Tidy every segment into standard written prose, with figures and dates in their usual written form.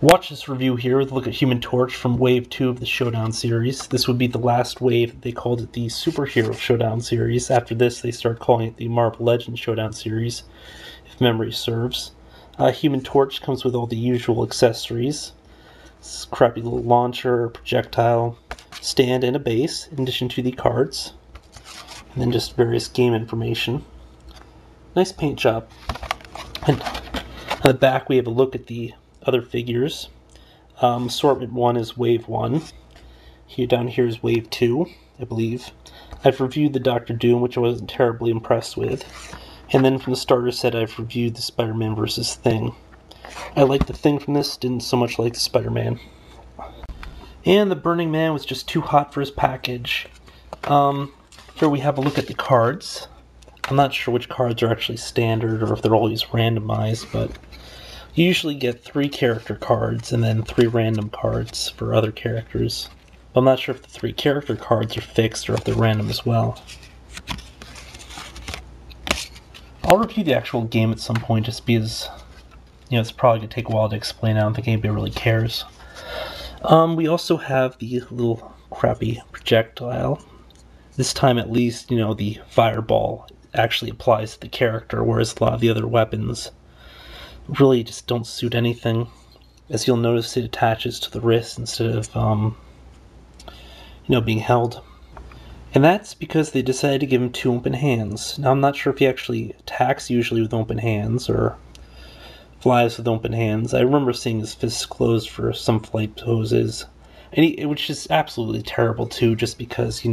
Watch this review here with a look at Human Torch from Wave 2 of the Showdown series. This would be the last wave. They called it the Super Hero Showdown series. After this, they started calling it the Marvel Legends Showdown series, if memory serves. Human Torch comes with all the usual accessories. This crappy little launcher, projectile, stand, and a base, in addition to the cards. And then just various game information. Nice paint job. And on the back, we have a look at the other figures. Assortment 1 is Wave 1. Down here is Wave 2, I believe. I've reviewed the Doctor Doom, which I wasn't terribly impressed with. And then from the starter set, I've reviewed the Spider-Man vs. Thing. I liked the Thing from this, didn't so much like the Spider-Man. And the Burning Man was just too hot for his package. Here we have a look at the cards. I'm not sure which cards are actually standard or if they're always randomized, but you usually get 3 character cards and then 3 random cards for other characters. But I'm not sure if the 3 character cards are fixed or if they're random as well. I'll review the actual game at some point just because, it's probably going to take a while to explain. I don't think anybody really cares. We also have the little crappy projectile. This time at least, the fireball actually applies to the character, whereas a lot of the other weapons really just don't suit anything. As you'll notice, it attaches to the wrist instead of, being held. And that's because they decided to give him 2 open hands. Now, I'm not sure if he actually attacks usually with open hands or flies with open hands. I remember seeing his fists closed for some flight poses, which is absolutely terrible too, just because,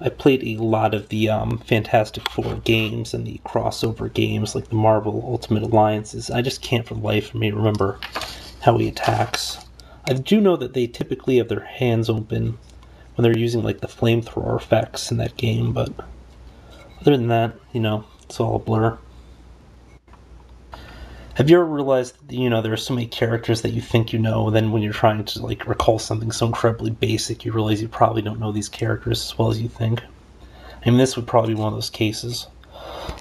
I played a lot of the Fantastic Four games and the crossover games like the Marvel Ultimate Alliances. I just can't for the life of me remember how he attacks. I do know that they typically have their hands open when they're using like the flamethrower effects in that game, but other than that, it's all a blur. Have you ever realized that, there are so many characters that you think you know, and then when you're trying to recall something so incredibly basic, you realize you probably don't know these characters as well as you think? I mean, this would probably be one of those cases.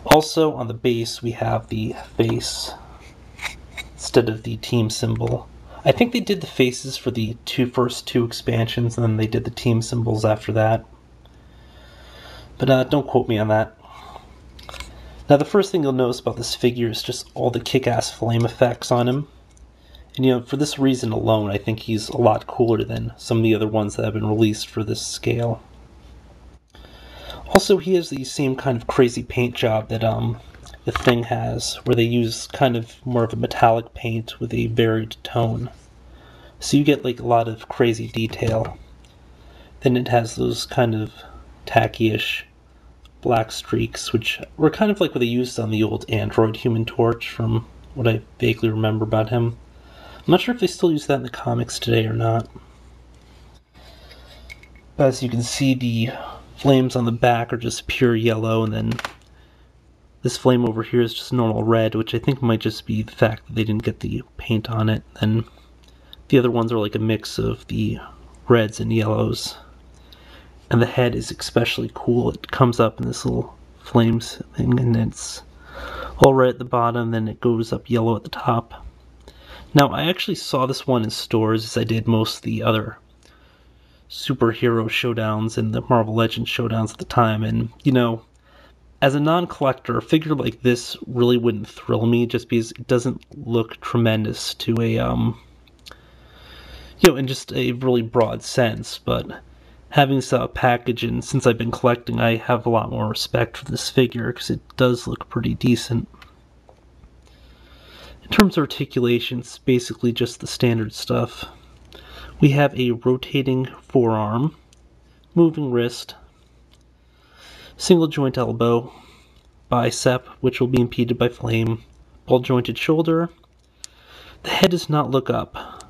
Also, on the base, we have the face instead of the team symbol. I think they did the faces for the first two expansions, and then they did the team symbols after that. But don't quote me on that. Now, the first thing you'll notice about this figure is just all the kick-ass flame effects on him. And, for this reason alone, I think he's a lot cooler than some of the other ones that have been released for this scale. Also, he has the same kind of crazy paint job that the Thing has, where they use kind of more of a metallic paint with a varied tone. So you get a lot of crazy detail. Then it has those kind of tacky-ish black streaks, which were kind of like what they used on the old Android Human Torch, from what I vaguely remember about him. I'm not sure if they still use that in the comics today or not. But as you can see, the flames on the back are just pure yellow, and then this flame over here is just normal red, which I think might just be the fact that they didn't get the paint on it. And the other ones are like a mix of the reds and yellows. And the head is especially cool. It comes up in this little flames thing, and it's all red at the bottom, then it goes up yellow at the top. Now, I actually saw this one in stores, as I did most of the other superhero showdowns and the Marvel Legends showdowns at the time, and, as a non-collector, a figure like this really wouldn't thrill me, just because it doesn't look tremendous to a, in just a really broad sense, but having this package, and since I've been collecting, I have a lot more respect for this figure, because it does look pretty decent. In terms of articulation, it's basically just the standard stuff. We have a rotating forearm, moving wrist, single joint elbow, bicep, which will be impeded by flame, ball jointed shoulder. The head does not look up.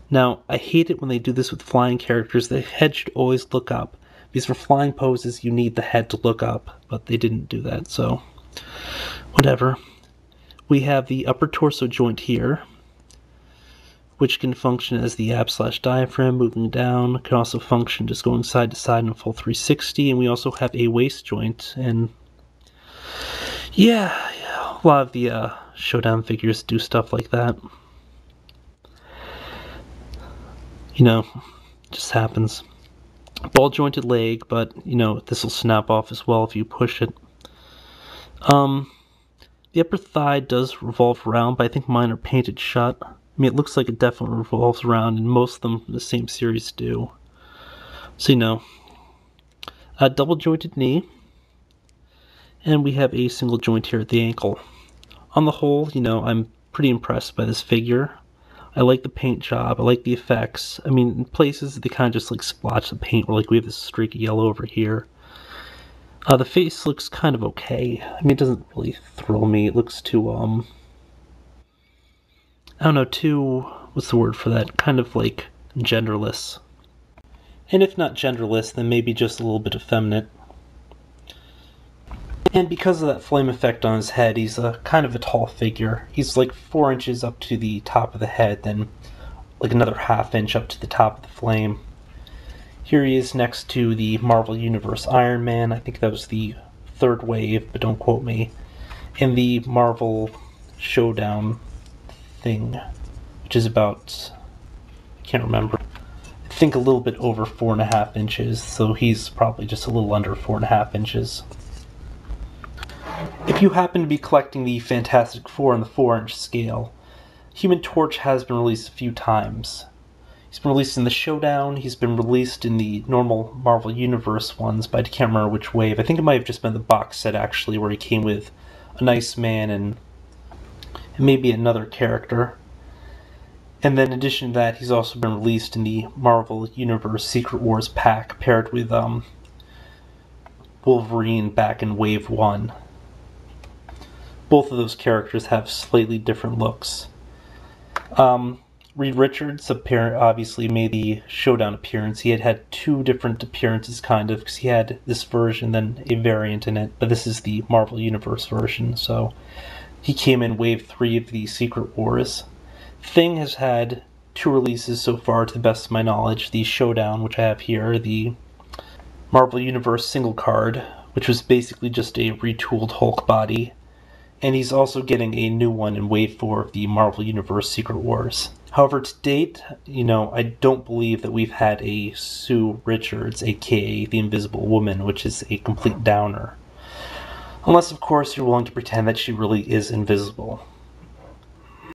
Now, I hate it when they do this with flying characters. The head should always look up, because for flying poses you need the head to look up, but they didn't do that, so whatever. We have the upper torso joint here, which can function as the ab/diaphragm moving down. It can also function just going side to side in a full 360, and we also have a waist joint, and yeah, a lot of the Showdown figures do stuff like that. You know, just happens. Ball jointed leg, but this will snap off as well if you push it. The upper thigh does revolve around, but I think mine are painted shut. I mean, it looks like it definitely revolves around, and most of them in the same series do. So, double jointed knee, and we have a single joint here at the ankle. On the whole, I'm pretty impressed by this figure. I like the paint job, I like the effects. I mean, in places they kind of just like splotch the paint, where like we have this streak of yellow over here. The face looks kind of okay. I mean, it doesn't really thrill me. It looks too, I don't know, too, what's the word for that? Kind of like genderless. And if not genderless, then maybe just a little bit effeminate. And because of that flame effect on his head, he's kind of a tall figure. He's like 4 inches up to the top of the head, then like another ½ inch up to the top of the flame. Here he is next to the Marvel Universe Iron Man. I think that was the 3rd wave, but don't quote me. And the Marvel Showdown thing, which is about, I can't remember, I think a little bit over 4½ inches, so he's probably just a little under 4½ inches. If you happen to be collecting the Fantastic Four on the 4-inch scale, Human Torch has been released a few times. He's been released in the Showdown, he's been released in the normal Marvel Universe ones, but I can't remember which wave. I think it might have just been the box set, actually, where he came with a nice man and maybe another character. And then in addition to that, he's also been released in the Marvel Universe Secret Wars pack, paired with Wolverine back in Wave 1. Both of those characters have slightly different looks. Reed Richards obviously made the Showdown appearance. He had 2 different appearances, kind of, because he had this version, then a variant in it, but this is the Marvel Universe version, so he came in Wave 3 of the Secret Wars. Thing has had 2 releases so far, to the best of my knowledge. The Showdown, which I have here, the Marvel Universe single card, which was basically just a retooled Hulk body, and he's also getting a new one in Wave 4 of the Marvel Universe Secret Wars. However, to date, I don't believe that we've had a Sue Richards, aka the Invisible Woman, which is a complete downer. Unless, of course, you're willing to pretend that she really is invisible.